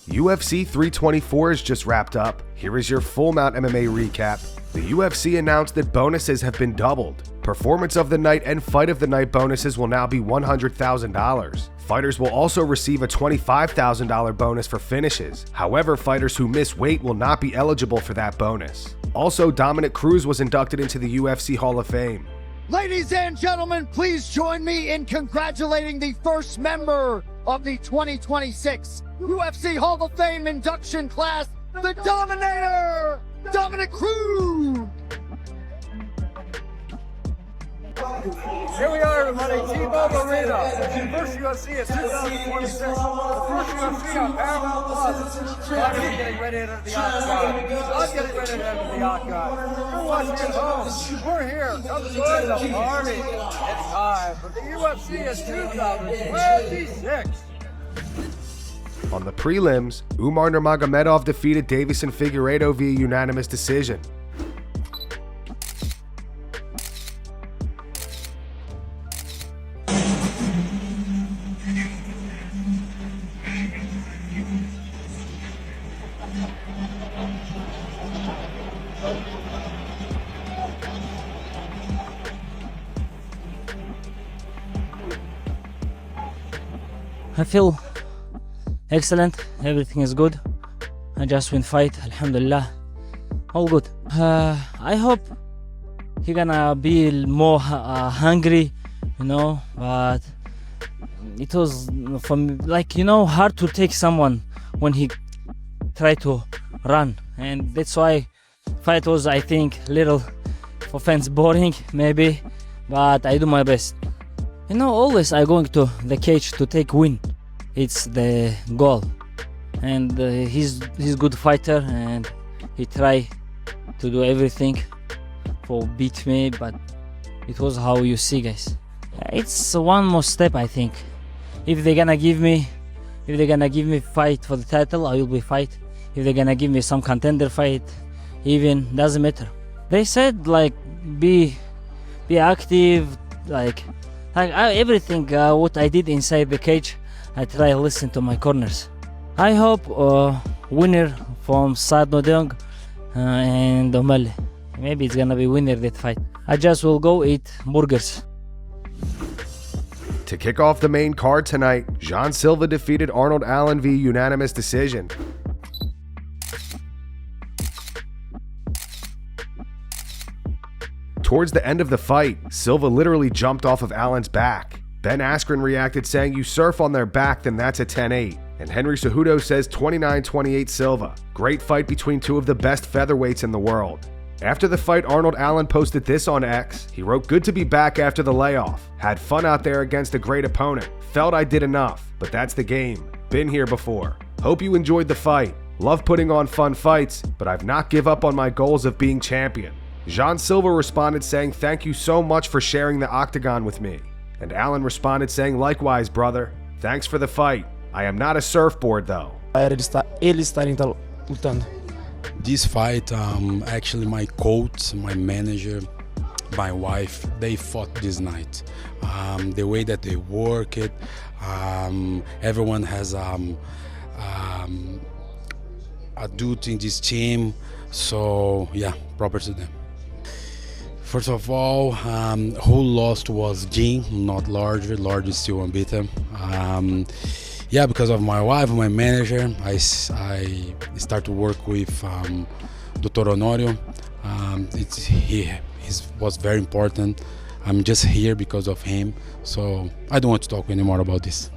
UFC 324 is just wrapped up. Here is your full mount MMA recap. The UFC announced that bonuses have been doubled. Performance of the night and fight of the night bonuses will now be $100,000. Fighters will also receive a $25,000 bonus for finishes. However, fighters who miss weight will not be eligible for that bonus. Also, Dominic Cruz was inducted into the UFC Hall of Fame. Ladies and gentlemen, please join me in congratulating the first member of the 2026 UFC Hall of Fame induction class, the Dominator, Dominic Cruz. Here we are, everybody, T-Mobile Arena. First UFC is 2026. The first UFC on Paramount Plus. Paddy's getting ready to enter the octagon. I'm getting ready to enter the octagon. You're watching at home. We're here. Come join the party. It's time for the UFC is 2026. On the prelims, Umar Nurmagomedov defeated Deiveson Figueiredo via unanimous decision. I feel excellent, everything is good. I just win fight, alhamdulillah, all good. I hope he gonna be more hungry, but it was for me, like, hard to take someone when he try to run, and that's why fight was, I think, little for fans boring maybe, but I do my best. Always I going to the cage to take win. It's the goal, and he's good fighter, and he try to do everything for beat me, but it was how you see, guys. It's one more step, I think. If they're gonna give me fight for the title, I will be fight. If they're gonna give me some contender fight, even doesn't matter. They said like be active, like everything what I did inside the cage, I try to listen to my corners. I hope winner from Yadong and omalley. Maybe it's gonna be winner that fight. I just will go eat burgers. To kick off the main card tonight, Natalia Silva defeated Arnold Allen via unanimous decision. Towards the end of the fight, Silva literally jumped off of Allen's back. Ben Askren reacted saying, "You surf on their back, then that's a 10-8. And Henry Cejudo says 29-28 Silva. Great fight between two of the best featherweights in the world. After the fight, Arnold Allen posted this on X. He wrote, "Good to be back after the layoff. Had fun out there against a great opponent. Felt I did enough, but that's the game. Been here before. Hope you enjoyed the fight. Love putting on fun fights, but I've not give up on my goals of being champion." Natalia Silva responded saying, "Thank you so much for sharing the octagon with me." And Allen responded saying, "Likewise, brother. Thanks for the fight. I am not a surfboard though." Eles estarem lutando. This fight, actually my coach, my manager, my wife, they fought this night. The way that they work it, everyone has a duty in this team, so yeah, proper to them. First of all, who lost was Jean, not Larger. Larger is still unbeaten. Yeah, because of my wife, my manager, I start to work with Dr. Honorio. He was very important. I'm just here because of him, so I don't want to talk anymore about this.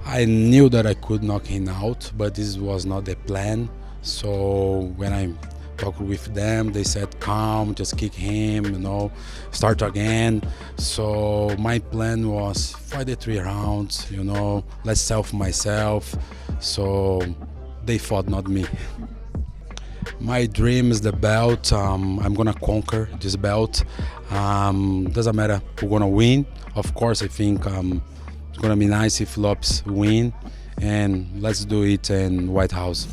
I knew that I could knock him out, but this was not the plan. So when I talked with them, they said, "Calm, just kick him, start again." So my plan was fight the 3 rounds, let's self myself. So they fought, not me. My dream is the belt. I'm gonna conquer this belt. Doesn't matter who's gonna win. Of course, I think it's gonna be nice if Lopes win, and let's do it in White House.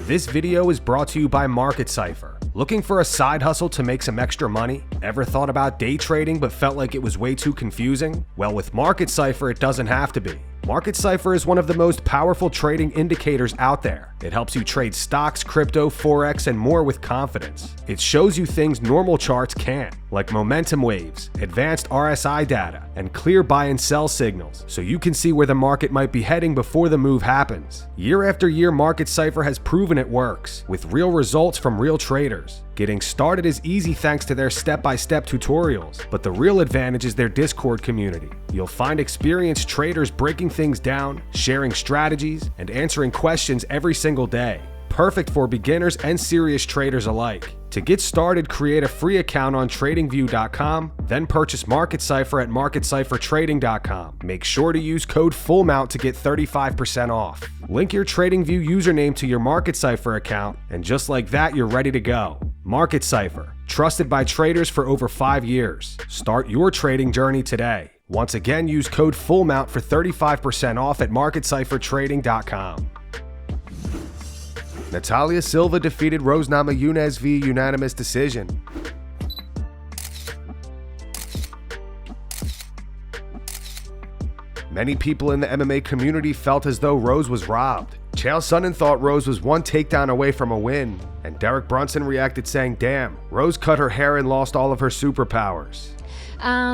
This video is brought to you by Market Cipher. Looking for a side hustle to make some extra money? Ever thought about day trading but felt like it was way too confusing? Well, with Market Cipher, it doesn't have to be. Market Cipher is one of the most powerful trading indicators out there. It helps you trade stocks, crypto, forex, and more with confidence. It shows you things normal charts can't, like momentum waves, advanced RSI data, and clear buy and sell signals, so you can see where the market might be heading before the move happens. Year after year, Market Cipher has proven it works, with real results from real traders. Getting started is easy thanks to their step-by-step tutorials, but the real advantage is their Discord community. You'll find experienced traders breaking things down, sharing strategies, and answering questions every single day. Perfect for beginners and serious traders alike. To get started, create a free account on TradingView.com, then purchase Market Cipher at MarketCipherTrading.com. Make sure to use code FULLMOUNT to get 35% off. Link your TradingView username to your Market Cipher account, and just like that, you're ready to go. Market Cipher, trusted by traders for over 5 years. Start your trading journey today. Once again, use code FULLMOUNT for 35% off at MarketCipherTrading.com. Natalia Silva defeated Rose Namajunas via unanimous decision. Many people in the MMA community felt as though Rose was robbed. Chael Sonnen thought Rose was one takedown away from a win, and Derrick Brunson reacted saying, "Damn, Rose cut her hair and lost all of her superpowers."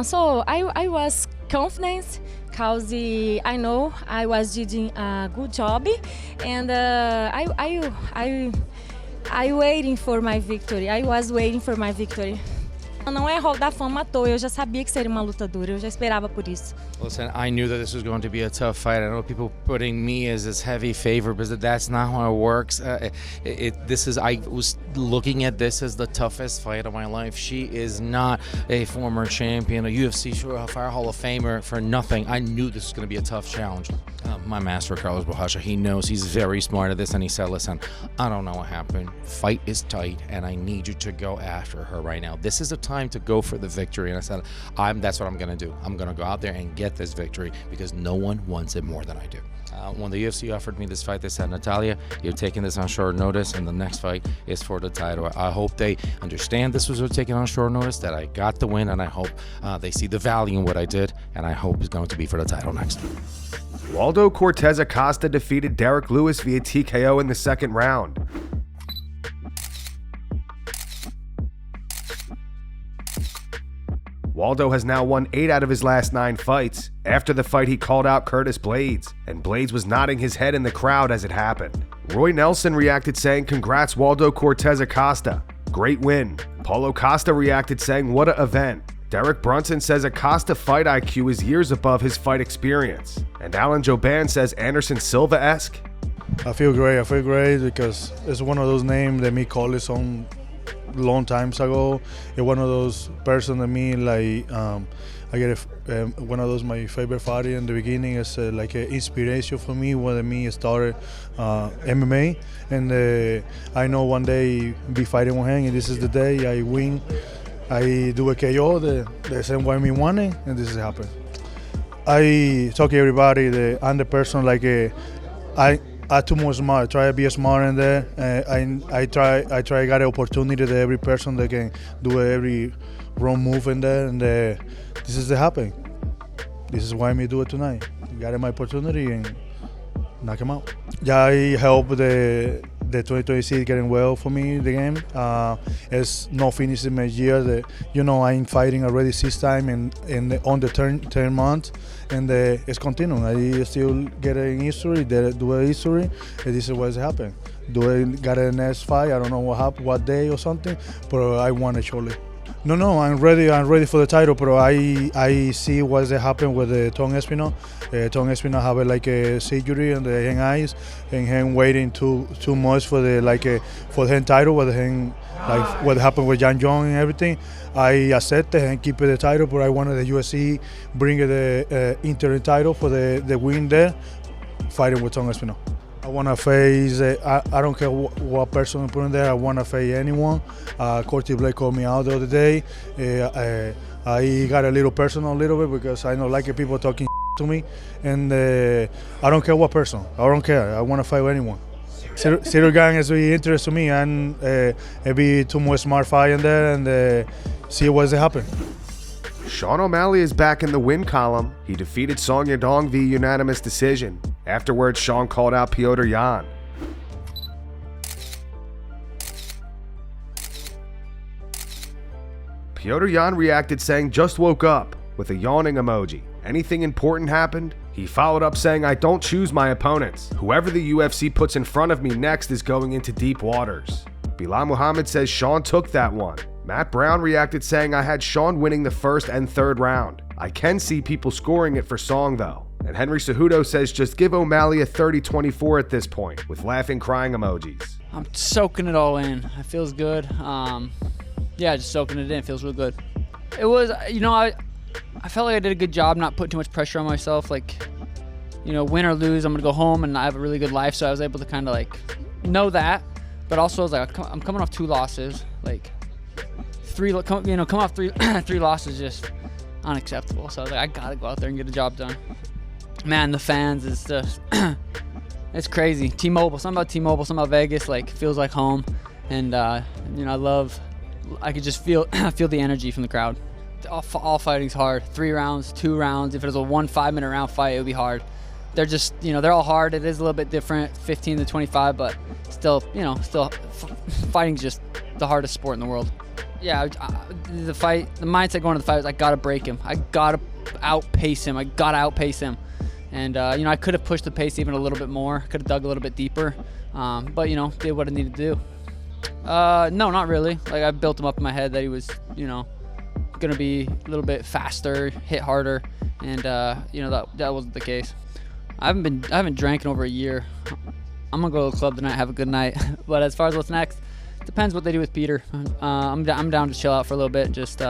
So I was confident because I know I was doing a good job, and I waiting for my victory. I was waiting for my victory. Não é Hall da Fama à toa, eu já sabia que seria uma luta dura, eu já esperava por isso. Listen, I knew that this was going to be a tough fight. I know people putting me as this heavy favorite, but that's not how it works. I was looking at this as the toughest fight of my life. She is not a former champion, a UFC Fire Hall of Famer for nothing. I knew this was going to be a tough challenge. My master, Carlos Bohacha, he knows, he's very smart at this, and he said, listen, I don't know what happened. Fight is tight, and I need you to go after her right now. This is a time to go for the victory. And I said, that's what I'm going to do. I'm going to go out there and get this victory because no one wants it more than I do. When the UFC offered me this fight, they said, Natalia, you're taking this on short notice, and the next fight is for the title. I hope they understand this was taken on short notice, that I got the win, and I hope they see the value in what I did, and I hope it's going to be for the title next. Waldo Cortes-Acosta defeated Derrick Lewis via TKO in the second round. Waldo has now won 8 out of his last 9 fights. After the fight, he called out Curtis Blades, and Blades was nodding his head in the crowd as it happened. Roy Nelson reacted saying, "Congrats Waldo Cortes-Acosta. Great win." Paulo Costa reacted saying, "What a event." Derrick Brunson says Acosta fight IQ is years above his fight experience. And Alan Joban says Anderson Silva-esque. I feel great because it's one of those names that me call it some long times ago. It's one of those person that me like I get one of those my favorite fighter in the beginning is like an inspiration for me when me started MMA, and I know one day be fighting with him, and this is the day I win. I do a KO the same way me wanting, and this is happen. I talk to everybody that I'm the person like I too much smart. Try to be smart in there. I try got an opportunity that every person that can do every wrong move in there, and this is the happen. This is why me do it tonight. Got my opportunity and knock him out. Yeah, I hope the 2026 getting well for me the game. It's not finishing my year. I'm fighting already 6 times and on the 10 months, and it's continuing. I still get an history, do a history, and this is what's happened. Do I got a next fight? I don't know what happened, what day or something, but I want it surely. No, I'm ready for the title, but I see what's happened with the Tom Espinal. Tom Espinal have like a surgery on the eyes, and him waiting too much for the for the title, with him like what happened with Jan Jong and everything. I accepted and keep the title, but I wanted the UFC bring the interim title for the win there, fighting with Tom Espinal. I want to face, I don't care what person put in there, I want to face anyone. Corty Blake called me out the other day. I got a little personal bit because I don't like people talking to me. And I don't care what person, I don't care, I want to fight with anyone. Cyril Gang is very interesting to me, and be too much smart fight in there and see what's happen. Sean O'Malley is back in the win column. He defeated Song Yadong via unanimous decision. Afterwards, Sean called out Petr Yan. Petr Yan reacted saying, "Just woke up," with a yawning emoji. Anything important happened? He followed up saying, "I don't choose my opponents. Whoever the UFC puts in front of me next is going into deep waters." Bilal Muhammad says Sean took that one. Matt Brown reacted saying, "I had Sean winning the first and third round. I can see people scoring it for Song though." And Henry Cejudo says, "Just give O'Malley a 30-24 at this point," with laughing crying emojis. I'm soaking it all in. It feels good. Yeah, just soaking it in. It feels real good. It was, I felt like I did a good job not putting too much pressure on myself. Like, win or lose, I'm going to go home and I have a really good life. So I was able to kind of know that. But also I was like, I'm coming off 2 losses. Like, come off three losses is just unacceptable. So I was like, I got to go out there and get the job done. Man, the fans is just, it's crazy. T-Mobile, something about T-Mobile, something about Vegas, feels like home. And, I could just feel the energy from the crowd. All fighting's hard. 3 rounds, 2 rounds. If it was a 5-minute round fight, it would be hard. They're just, they're all hard. It is a little bit different, 15 to 25, but still, fighting's just the hardest sport in the world. Yeah, the mindset going to the fight was I gotta break him. I gotta outpace him. And I could have pushed the pace even a little bit more. Could have dug a little bit deeper. But did what I needed to do. No, not really. I built him up in my head that he was, gonna be a little bit faster, hit harder, and that wasn't the case. I haven't drank in over a year. I'm gonna go to the club tonight, have a good night. But as far as what's next, depends what they do with Peter. I'm down to chill out for a little bit, just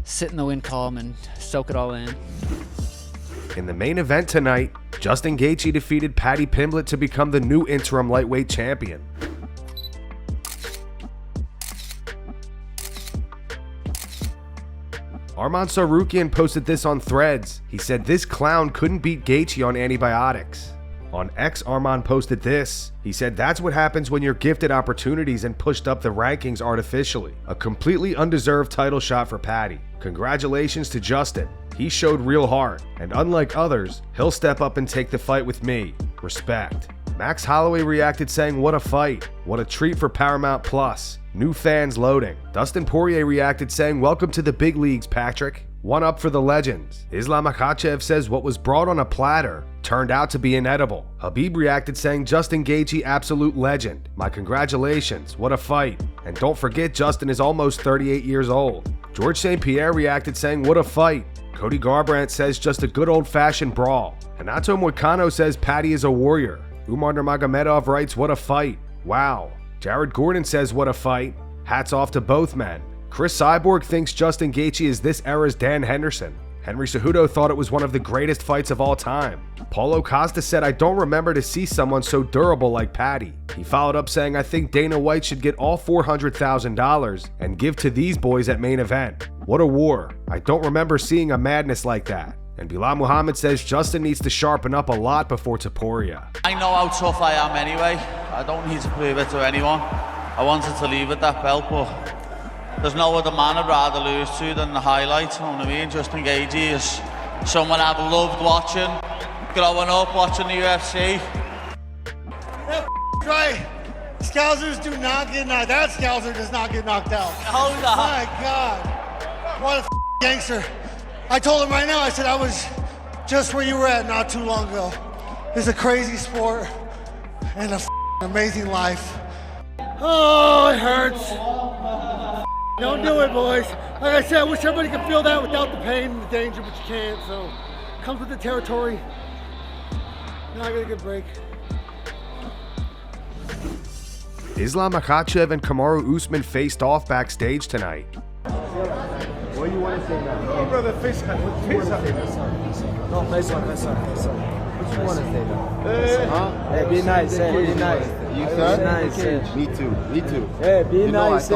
sit in the win column and soak it all in. In the main event tonight, Justin Gaethje defeated Paddy Pimblett to become the new interim lightweight champion. Arman Tsarukyan posted this on Threads. He said this clown couldn't beat Gaethje on antibiotics. On X, Arman posted this. He said that's what happens when you're gifted opportunities and pushed up the rankings artificially. A completely undeserved title shot for Paddy. Congratulations to Justin. He showed real heart, and unlike others, he'll step up and take the fight with me. Respect. Max Holloway reacted saying, "What a fight. What a treat for Paramount Plus. New fans loading." Dustin Poirier reacted saying, "Welcome to the big leagues, Patrick. One up for the legends." Islam Makhachev says what was brought on a platter turned out to be inedible. Habib reacted saying, "Justin Gaethje, absolute legend. My congratulations. What a fight. And don't forget Justin is almost 38 years old." George St. Pierre reacted saying, "What a fight." Cody Garbrandt says just a good old-fashioned brawl. Hanato Moicano says Paddy is a warrior. Umar Nurmagomedov writes, "What a fight. Wow." Jared Gordon says, "What a fight. Hats off to both men." Chris Cyborg thinks Justin Gaethje is this era's Dan Henderson. Henry Cejudo thought it was one of the greatest fights of all time. Paulo Costa said, "I don't remember to see someone so durable like Paddy." He followed up saying, "I think Dana White should get all $400,000 and give to these boys at main event. What a war. I don't remember seeing a madness like that." And Bilal Muhammad says Justin needs to sharpen up a lot before Topuria. I know how tough I am anyway. I don't need to prove it to anyone. I wanted to leave with that belt, but there's no other man I'd rather lose to than the highlights. You know what I mean? Justin Gaethje is someone I've loved watching, growing up watching the UFC. That's right. Scousers do not get knocked. That Scouser does not get knocked out. Oh no! My God, what a gangster! I told him right now. I said I was just where you were at not too long ago. It's a crazy sport and a amazing life. Oh, it hurts. Don't do it, boys. Like I said, I wish everybody could feel that without the pain and the danger, but you can't. So, comes with the territory. Now I get a good break. Islam Makhachev and Kamaru Usman faced off backstage tonight. What do you want to say now? Oh, brother, face hug. What do you want to say now? No, face hug. What do you want to say now? Hey, be nice. Hey, be nice. You be nice. Me too. Hey, be nice.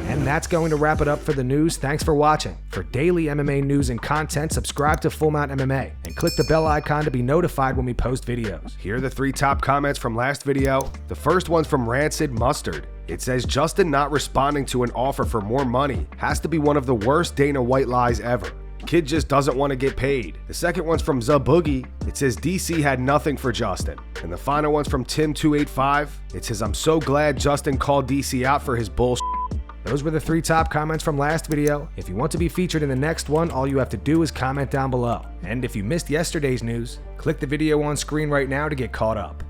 And that's going to wrap it up for the news. Thanks for watching. For daily MMA news and content, subscribe to Full Mount MMA and click the bell icon to be notified when we post videos. Here are the 3 top comments from last video. The first one's from Rancid Mustard. It says Justin not responding to an offer for more money has to be one of the worst Dana White lies ever. Kid just doesn't want to get paid. The second one's from Zaboogie. It says DC had nothing for Justin. And the final one's from Tim285. It says, I'm so glad Justin called DC out for his bullshit. Those were the 3 top comments from last video. If you want to be featured in the next one, all you have to do is comment down below. And if you missed yesterday's news, click the video on screen right now to get caught up.